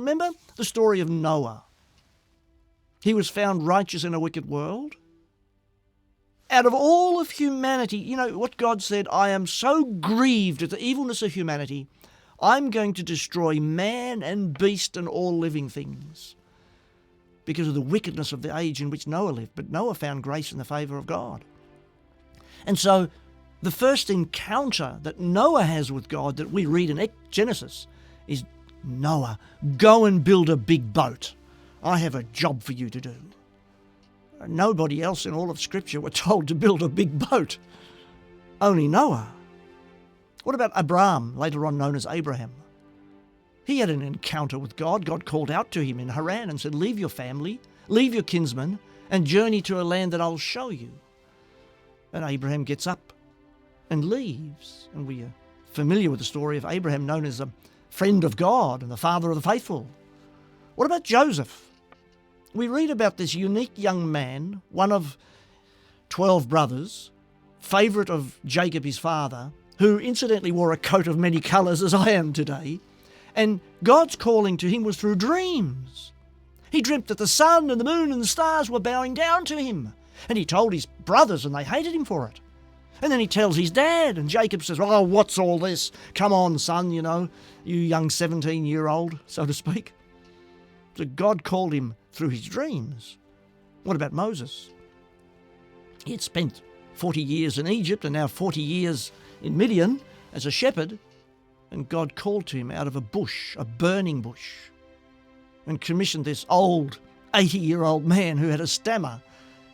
Remember the story of Noah? He was found righteous in a wicked world. Out of all of humanity, you know what God said, I am so grieved at the evilness of humanity, I'm going to destroy man and beast and all living things because of the wickedness of the age in which Noah lived. But Noah found grace in the favour of God. And so the first encounter that Noah has with God that we read in Genesis is, Noah, go and build a big boat. I have a job for you to do. Nobody else in all of Scripture were told to build a big boat. Only Noah. What about Abraham, later on known as Abraham? He had an encounter with God. God called out to him in Haran and said, leave your family, leave your kinsmen, and journey to a land that I'll show you. And Abraham gets up and leaves. And we are familiar with the story of Abraham, known as a friend of God and the father of the faithful. What about Joseph? We read about this unique young man, one of 12 brothers, favourite of Jacob his father, who incidentally wore a coat of many colours as I am today, and God's calling to him was through dreams. He dreamt that the sun and the moon and the stars were bowing down to him, and he told his brothers and they hated him for it. And then he tells his dad, and Jacob says, oh, what's all this? Come on, son, you young 17-year-old, so to speak. So God called him through his dreams. What about Moses? He had spent 40 years in Egypt and now 40 years in Midian as a shepherd, and God called to him out of a bush, a burning bush, and commissioned this old 80-year-old man who had a stammer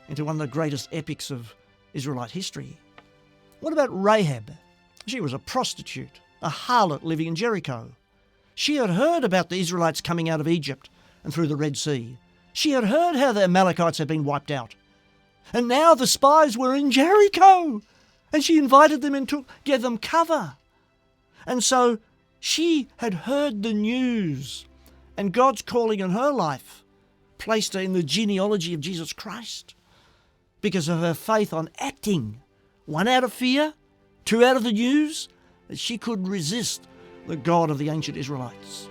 into one of the greatest epics of Israelite history. What about Rahab? She was a prostitute, a harlot living in Jericho. She had heard about the Israelites coming out of Egypt and through the Red Sea. She had heard how the Amalekites had been wiped out. And now the spies were in Jericho. And she invited them and gave them cover. And so she had heard the news. And God's calling in her life placed her in the genealogy of Jesus Christ because of her faith on acting. 1 out of fear, 2 out of the news, that she could resist the God of the ancient Israelites.